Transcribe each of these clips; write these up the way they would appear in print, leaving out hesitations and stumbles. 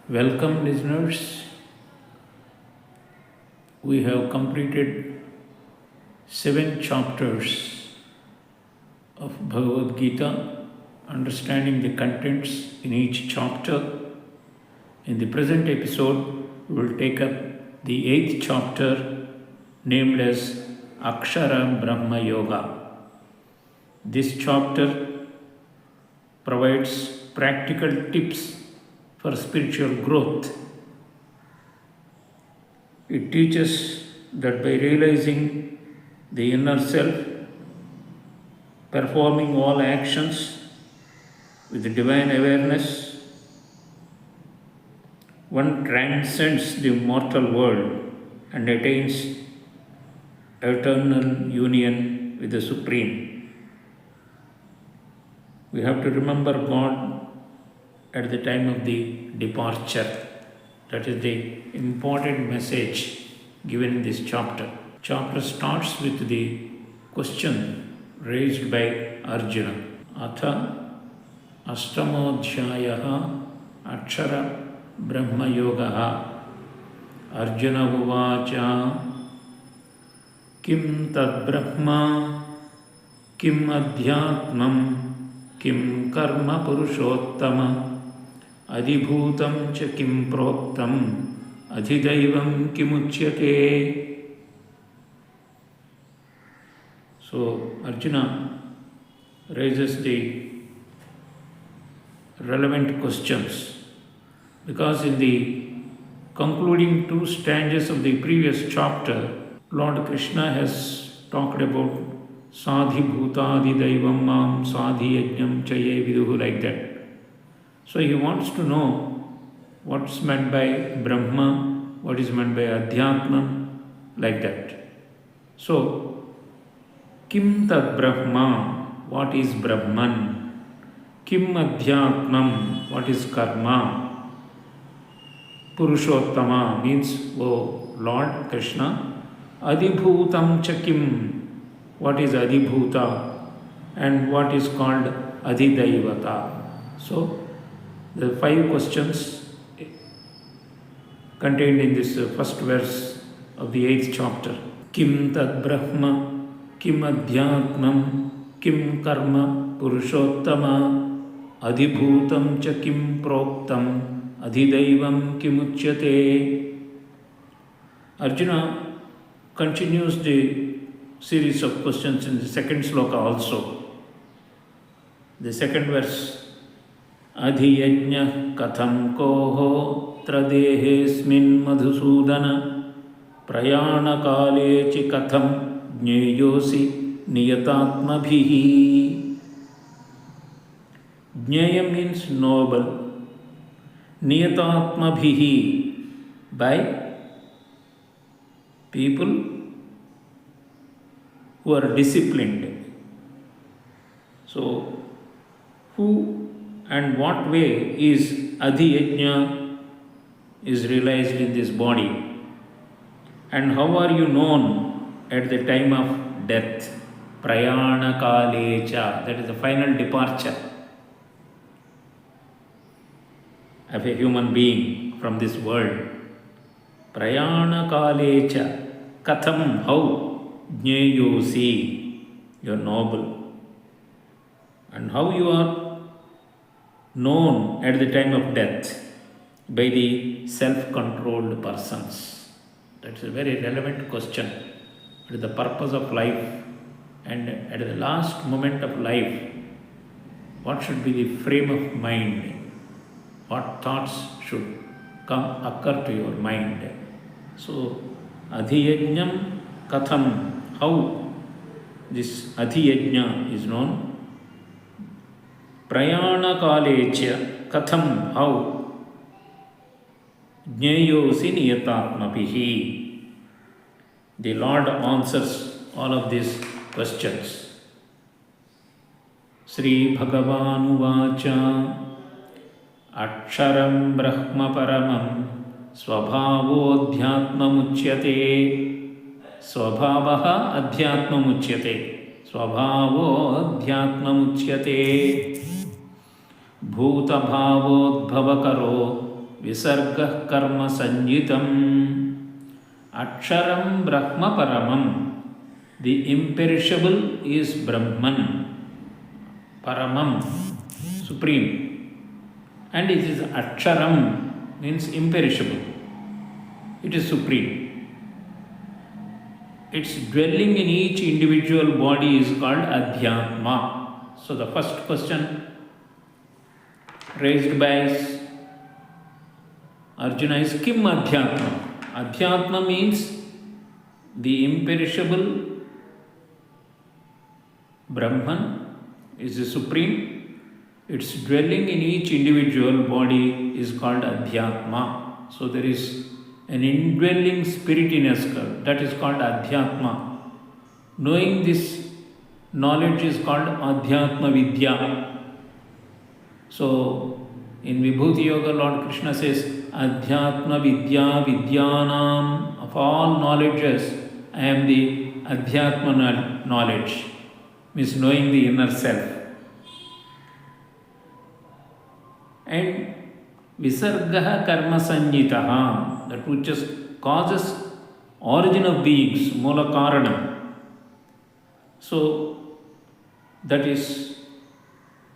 Welcome, listeners. We have completed 7 chapters of Bhagavad Gita, understanding the contents in each chapter. In the present episode, we will take up the 8th chapter named as Akshara Brahma Yoga. This chapter provides practical tips for spiritual growth. It teaches that by realizing the inner self, performing all actions with divine awareness, one transcends the mortal world and attains eternal union with the Supreme. We have to remember God at the time of the departure. That is the important message given in this chapter. Chapter starts with the question raised by Arjuna. Atha Astamodhyayaha Akshara Brahma Yogaha. Arjuna Uvacha Kim Tad Brahma Kim Adhyatmam Kim Karma Purushottama Adibhutam cha kim proktam adhidaivam kimuchyate. So Arjuna raises the relevant questions because in the concluding 2 stanzas of the previous chapter, Lord Krishna has talked about Sadhi Bhutadi Daivam Mam Sadhi Yajnam Chaye Viduhu, like that. So he wants to know what's meant by Brahma, what is meant by Adhyatma, like that. So, Kim Tad Brahma, what is Brahman? Kim Adhyatmam, what is Karma? Purushottama means, oh Lord Krishna. Adibhutam cha kim, what is Adibhuta and what is called Adhidaivata. So, the 5 questions contained in this first verse of the 8th chapter. Kim tad brahma, kim adhyatmam, kim karma purushottama, adhibhutam cha kim proktam, adhidaivam kimuchyate. Arjuna continues the series of questions in the second sloka also. The second verse. Adhiyajna katham koho tradehesmin madhusudana prayana kalechi katham jneyosi niyatatmabhihi. Jneya means noble, niyatatmabhihi by people who are disciplined. So, who and what way is Adhiyajna is realized in this body? And how are you known at the time of death? Prayana Kalecha, that is the final departure of a human being from this world. Prayana Kalecha, Katham, how? Jneyosi, you are noble. And how you are known at the time of death? By the self-controlled persons. That's a very relevant question. What is the purpose of life? And at the last moment of life, what should be the frame of mind? What thoughts should occur to your mind? So, Adhiyajnam Katham, how this Adhiyajna is known? Prayana Kalecha Katham, how? Jneyosi niyatatmabhihi. The Lord answers all of these questions. Sri Bhagavan Uvacha Aksharam Brahma Paramam Swabhavoddhyatmamuchyate. Swabhavaha Adhyatmamuchyate. Swabhavoddhyatmamuchyate. Bhuta bhavod bhavakaro Visargah karma sanjitam. Aksharam Brahma Paramam. The imperishable is Brahman. Paramam, supreme. And it is Aksharam, means imperishable. It is supreme. Its dwelling in each individual body is called Adhyatma. So the first question raised by Arjuna is Kim Adhyatma? Adhyatma means the imperishable Brahman is the supreme. Its dwelling in each individual body is called Adhyatma. So there is an indwelling spirit in us, that is called Adhyatma. Knowing this knowledge is called Adhyatma Vidya. So in Vibhuti Yoga, Lord Krishna says, Adhyatma Vidya Vidyanam. Of all knowledges, I am the Adhyatma knowledge, means knowing the inner self. And Visargaha Karma Sanjitaha, that which causes origin of beings, Mula Karana. So that is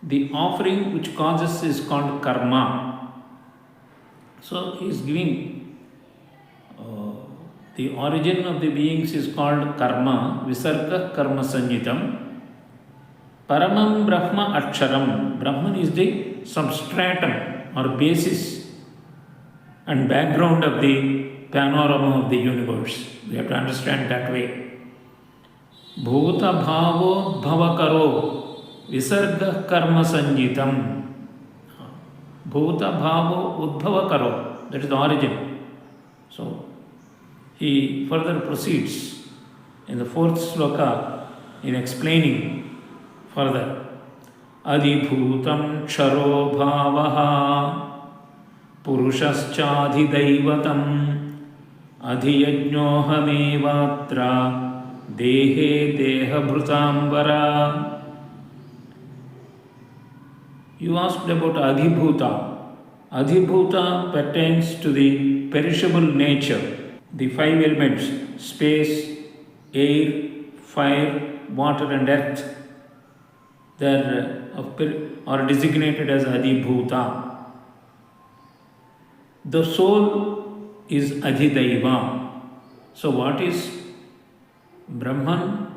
the offering which causes is called karma. So he is giving the origin of the beings is called karma, Visarga karma sanjitam. Paramam Brahma Aksharam. Brahman is the substratum or basis and background of the panorama of the universe. We have to understand that way. Bhuta Bhavo Bhavakaro Visarga karma sanjitam. Bhuta Bhavo Udbhavakaro. That is the origin. So he further proceeds in the fourth sloka in explaining further. Adibhutam ksharo bhavaha purushascha-adhidaivatam adhiyajnohamevatra dehe dehabhrutambara. You asked about Adhibhuta. Adhibhuta pertains to the perishable nature. The five elements, space, air, fire, water and earth, they are designated as Adhibhuta. The soul is Adhidaiva. So what is Brahman?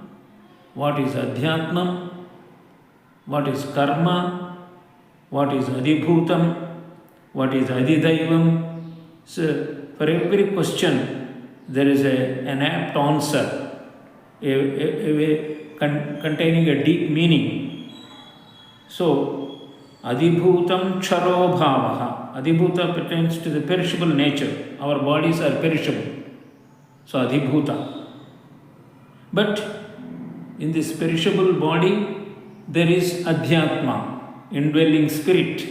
What is Adhyatmam? What is Karma? What is Adhibhutam? What is Adhidaivam? So for every question, there is an apt answer, containing a deep meaning. So, Adhibhutam ksharo bhavaha. Adhibhuta pertains to the perishable nature. Our bodies are perishable. So, Adhibhuta. But in this perishable body, there is Adhyatma, indwelling spirit.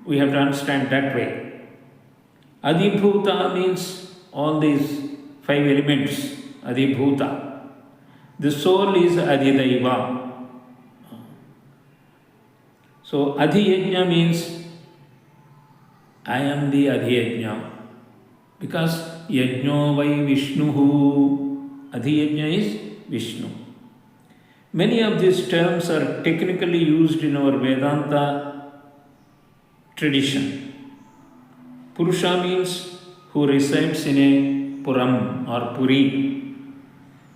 We have to understand that way. Adhibhuta means all these five elements, Adhibhuta. The soul is Adhidaiva. So Adhiyajna means I am the Adhiyajna. Because Yajno vai Vishnuhu. Adhiyajna is Vishnu. Many of these terms are technically used in our Vedanta tradition. Purusha means who resides in a Puram or Puri.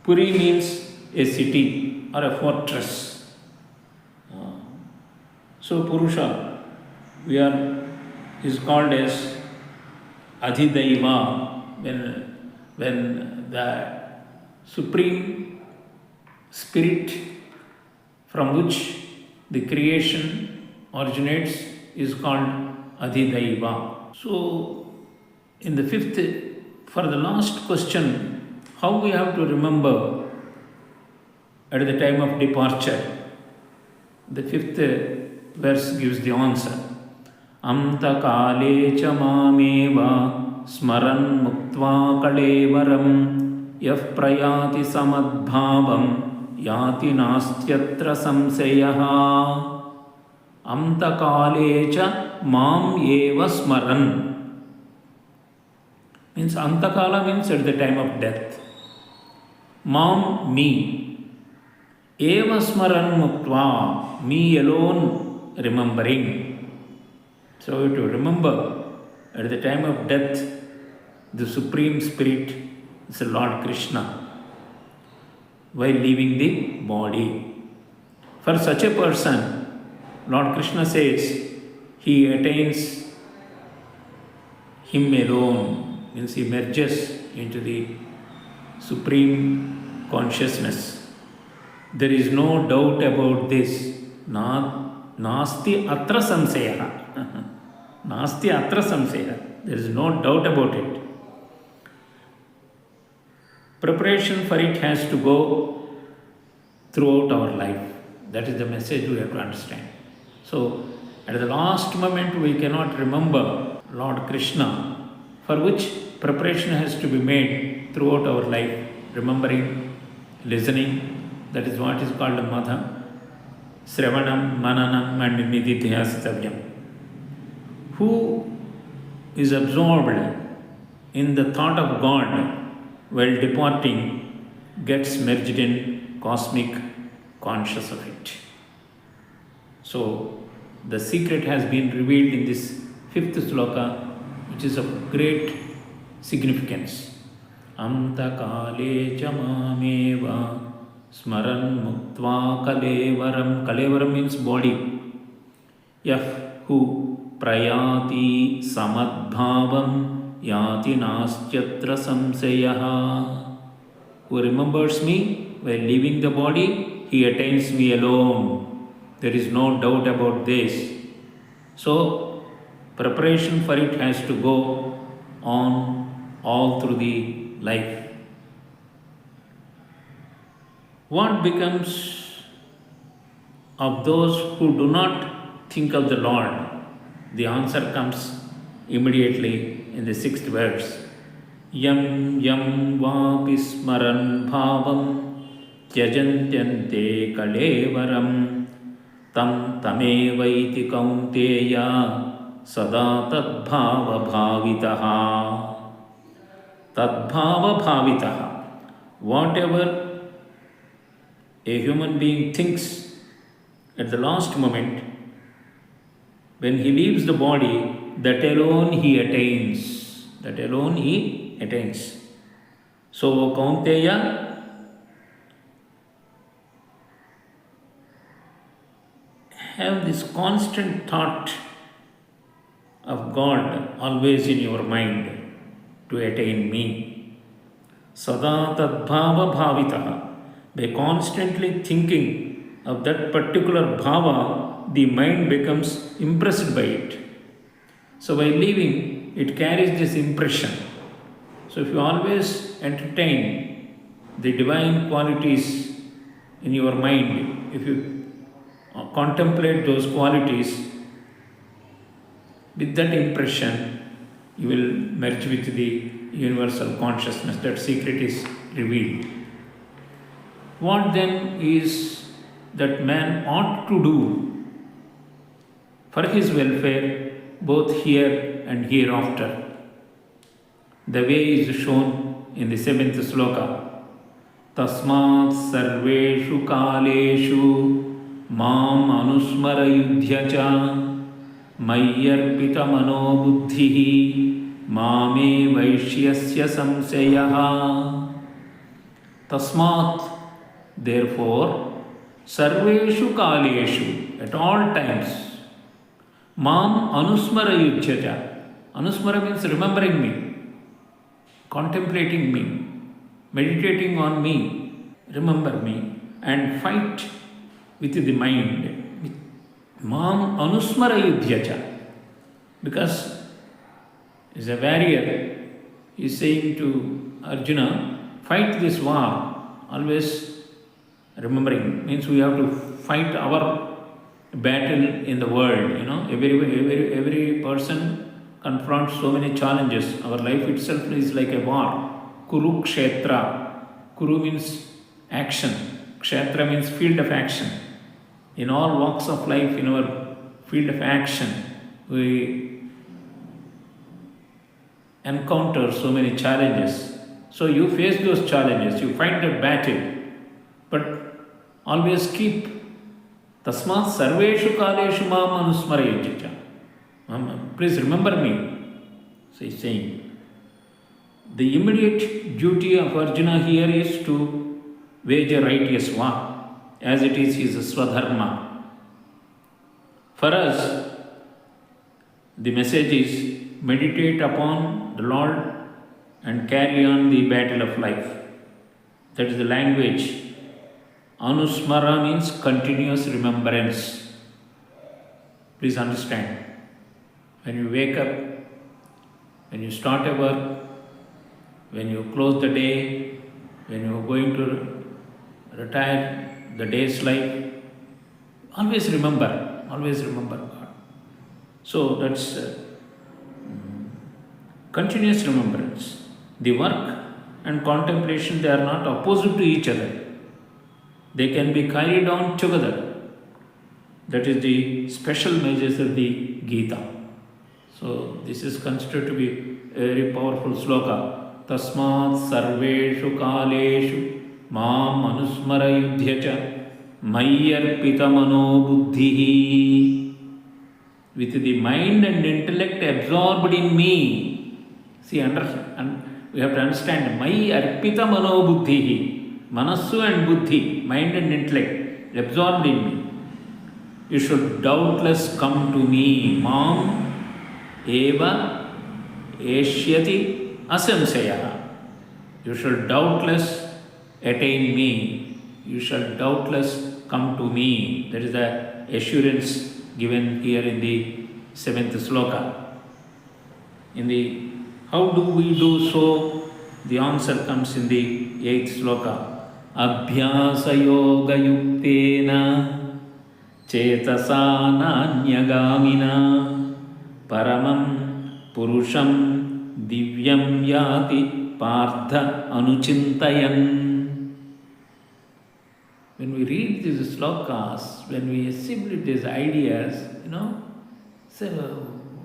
Puri means a city or a fortress. So Purusha is called as Adhidaiva when the supreme spirit from which the creation originates is called Adhidaiva. So in the fifth, for the last question, how we have to remember at the time of departure, the fifth verse gives the answer. Amta kale cha mameva smaran muktva kalevaram yah prayati samadbhavam yati nastyatra samseyaha. Antakalecha mam eva smaran. Means Antakala means at the time of death. Mam, me. Eva smaran muktva, me alone remembering. So to remember at the time of death, the Supreme Spirit is the Lord Krishna while leaving the body. For such a person, Lord Krishna says, he attains him alone, means he merges into the Supreme Consciousness. There is no doubt about this. Nasti atra samseha. Nasti atra samseha. There is no doubt about it. Preparation for it has to go throughout our life. That is the message we have to understand. So, at the last moment we cannot remember Lord Krishna, for which preparation has to be made throughout our life. Remembering, listening, that is what is called Madha. Sravanam, Mananam and Nididhyasitavyam. Who is absorbed in the thought of God while departing gets merged in cosmic conscious of it. So, the secret has been revealed in this fifth sloka, which is of great significance. Antakale chamameva smaran muktva kalevaram. Kalevaram means body. Yah who prayati samadbhavam yati nastyatra samseyaha. Who remembers me while leaving the body, he attains me alone. There is no doubt about this. So, preparation for it has to go on all through the life. What becomes of those who do not think of the Lord? The answer comes immediately in the sixth verse. Yam yam vapi smaran bhavam tyajantyante kalevaram tam tamevaiti kaunteya sada tadbhava bhavitaha. Tadbhava bhavitaha. Whatever a human being thinks at the last moment, when he leaves the body, that alone he attains. That alone he attains. So, Kaunteya, have this constant thought of God always in your mind to attain me. Sada tadbhava bhavitaha. By constantly thinking of that particular bhava, the mind becomes impressed by it. So by leaving, it carries this impression. So if you always entertain the divine qualities in your mind, if you contemplate those qualities, with that impression, you will merge with the universal consciousness. That secret is revealed. What then is that man ought to do for his welfare, both here and hereafter? The way is shown in the seventh sloka. Tasmat sarveshu kaleshu mam anusmara yudhyacha mayyarpita mano buddhihi mame vaishyasya samseyaha. Tasmat, therefore, sarveshu kaleshu, at all times, mam anusmara yudhyacha. Anusmara means remembering me, contemplating me, meditating on me, remember me, and fight with the mind. Mam anusmara yudhyacha. Because as a warrior, he is saying to Arjuna, fight this war, always remembering. Means we have to fight our battle in the world. Every person confronts so many challenges. Our life itself is like a war. Kuru kshetra. Kuru means action. Kshetra means field of action. In all walks of life, in our field of action, we encounter so many challenges. So you face those challenges, you fight that battle, but always keep tasmat sarveshu kaleshu mam anusmarayajya. Please remember me. So he's saying, the immediate duty of Arjuna here is to wage a righteous war, as it is his swadharma. For us, the message is meditate upon the Lord and carry on the battle of life. That is the language. Anusmara means continuous remembrance. Please understand. When you wake up, when you start a work, when you close the day, when you are going to retire the day's life, always remember God. So that's continuous remembrance. The work and contemplation, they are not opposite to each other. They can be carried on together. That is the special message of the Gita. So this is considered to be a very powerful sloka. Tasmat sarveshu kaleshu mam anusmarayudhyacha mayyarpita mano buddhihi. With the mind and intellect absorbed in me. See, we have to understand, mayyarpita mano buddhihi. Manassu and buddhi, mind and intellect, absorbed in me. You should doubtless come to me. Mam eva eshyati asamsaya. You shall doubtless attain me. You shall doubtless come to me. That is the assurance given here in the 7th sloka. In the how do we do so? The answer comes in the 8th sloka. Abhyasa yoga yuktena cetasa nanyagamina paramam purusham divyam yati partha anuchintayan. When we read these slokas, when we assimilate these ideas, so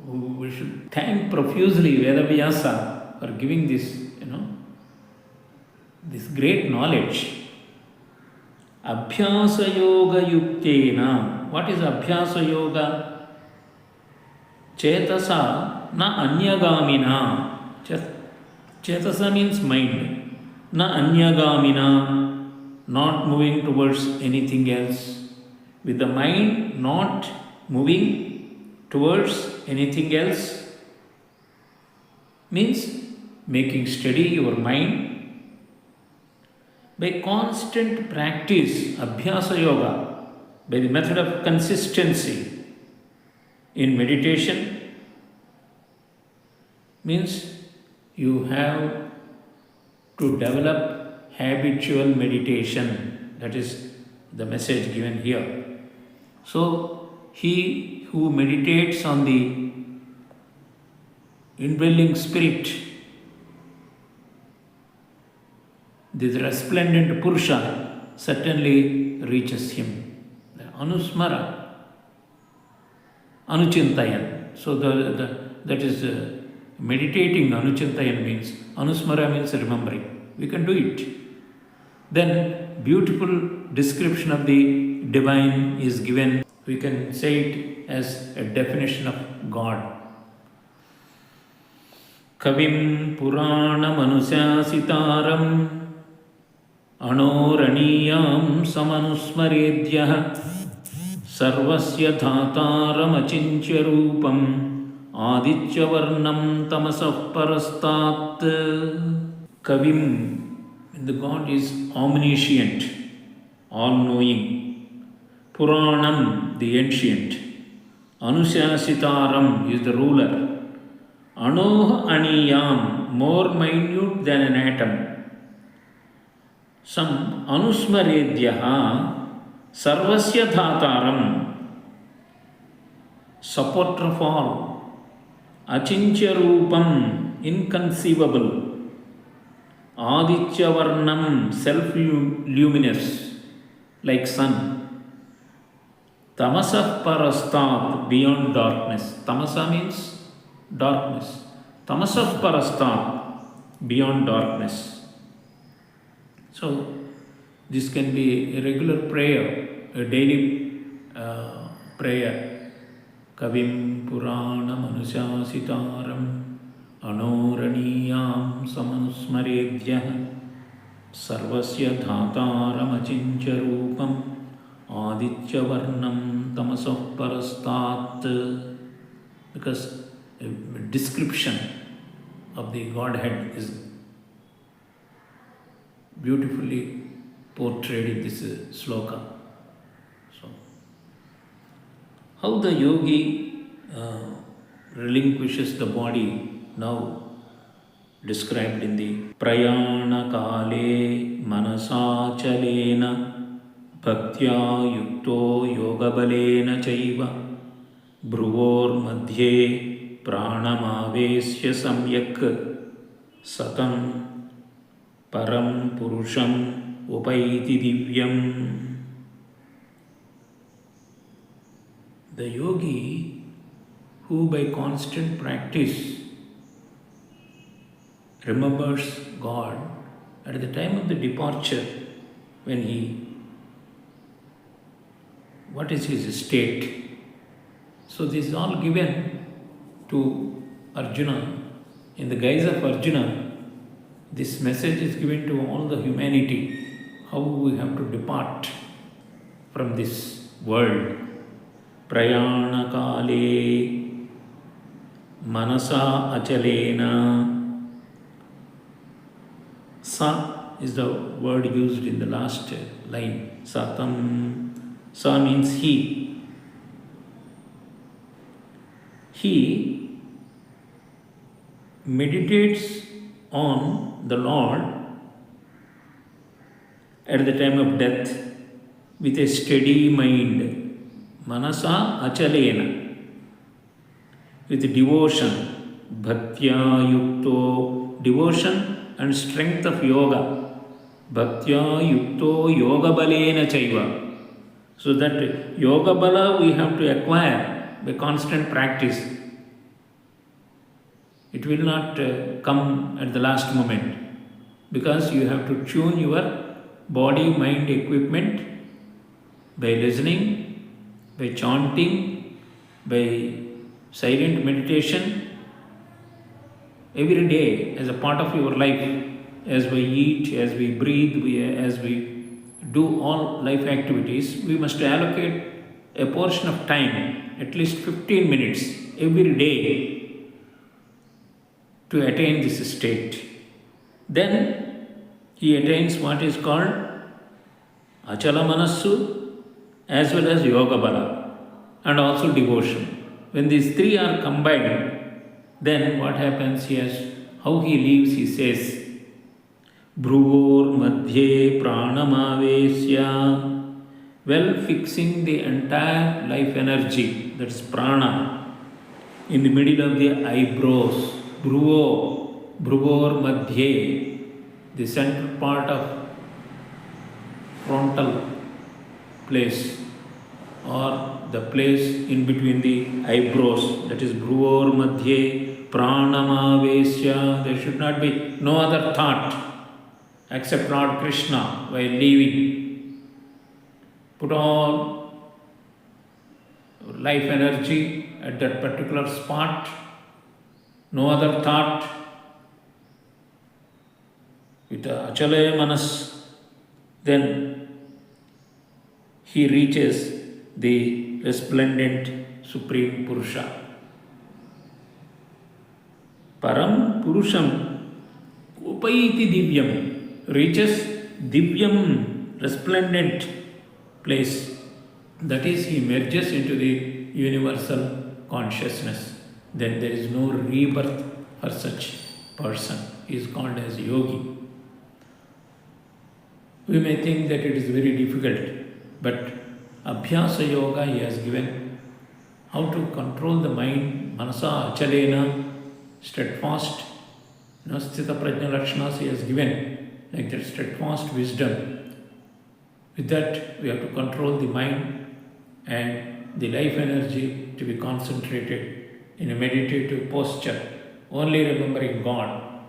we should thank profusely Vedavyasa for giving this, this great knowledge. Abhyasa yoga yuktena. What is Abhyasa yoga? Cetasa na anyagamina. Cetasa means mind. Na anyagamina. Not moving towards anything else. With the mind not moving towards anything else means making steady your mind. By constant practice, Abhyasa yoga, by the method of consistency in meditation, means you have to develop habitual meditation. That is the message given here. So, he who meditates on the indwelling spirit, this resplendent Purusha, certainly reaches him. The Anusmara, Anuchintayan. So that is meditating. Anuchintayan means, Anusmara means remembering. We can do it. Then beautiful description of the divine is given. We can say it as a definition of God. Kavim Puranam Anusasitaram Anoraniyam Samanusmaredhyah Sarvasya Dhataram Achinchya Rupam Aditya Varnam Tamasah Parastat. Kavim, the God is omniscient, all-knowing. Puranam, the ancient. Anusasitaram is the ruler. Anoh Aniyam, more minute than an atom. Some Anusmaredhyaha Sarvasya Dhataram, supporter of all. Achinchya Rupam, inconceivable. Aditya Varnam, self-luminous, like sun. Tamasah parastat, beyond darkness. Tamasa means darkness. Tamasah parastat, beyond darkness. So, this can be a regular prayer, a daily prayer. Kavim Purana Manusasitaram Anoraniyam Samanusmaredhyah Sarvasya Dhataram Achincha Rupam Aditya Varnam Tamasah Parastat. Because a description of the Godhead is beautifully portrayed in this sloka. So, how the yogi relinquishes the body now described in the Prayana Kale Manasachalena Bhaktya Yukto Yogabalena Chaiva Bruvor Madhye Pranamavesya Samyak Satam Param Purusham Upaiti Divyam. The yogi who by constant practice remembers God at the time of the departure, when what is his state? So this is all given to Arjuna. In the guise of Arjuna, this message is given to all the humanity, how we have to depart from this world. Prayana Kale Manasa Achalena. Sa is the word used in the last line. Satam. Sa means he. He meditates on the Lord at the time of death with a steady mind. Manasa achalena, with devotion, bhaktya yukto, devotion and strength of yoga, bhaktya yukto yoga balena chaiva. So that yoga bala we have to acquire by constant practice. It will not come at the last moment, because you have to tune your body-mind equipment by listening, by chanting, by silent meditation, every day as a part of your life. As we eat, as we breathe, as we do all life activities, we must allocate a portion of time, at least 15 minutes every day, to attain this state. Then he attains what is called Achala Manassu, as well as Yoga Bala, and also devotion. When these three are combined, then what happens? How he lives, he says, Bruvor Madhye Pranamavesya, well fixing the entire life energy, that's prana, in the middle of the eyebrows. Bruvor Madhye, the central part of frontal place, or the place in between the eyebrows, that is Bruvor Madhye Pranamavesya. There should not be no other thought except Lord Krishna while leaving. Put all life energy at that particular spot, no other thought, with Achale Manas. Then he reaches the resplendent Supreme Purusha. Param Purusham Upaiti Divyam, reaches Divyam, resplendent place. That is, he merges into the universal consciousness. Then there is no rebirth for such person. He is called as yogi. We may think that it is very difficult, but Abhyasa Yoga he has given how to control the mind, Manasa Achalena, steadfast, Sthita Prajna Lakshanas he has given, like that steadfast wisdom. With that, we have to control the mind and the life energy to be concentrated in a meditative posture, only remembering God,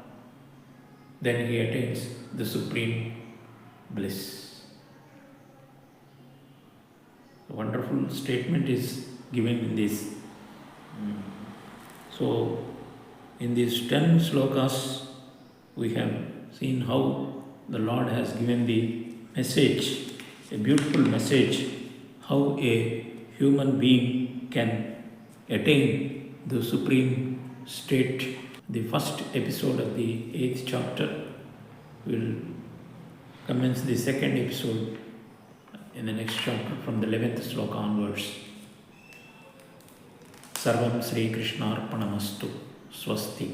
then he attains the supreme bliss. A wonderful statement is given in this. So, in these 10 slokas, we have seen how the Lord has given the message, a beautiful message, how a human being can attain the supreme state. The first episode of the 8th chapter will commence the second episode in the next chapter from the 11th sloka onwards. Sarvam Sri Krishnarpanamastu. Swasti.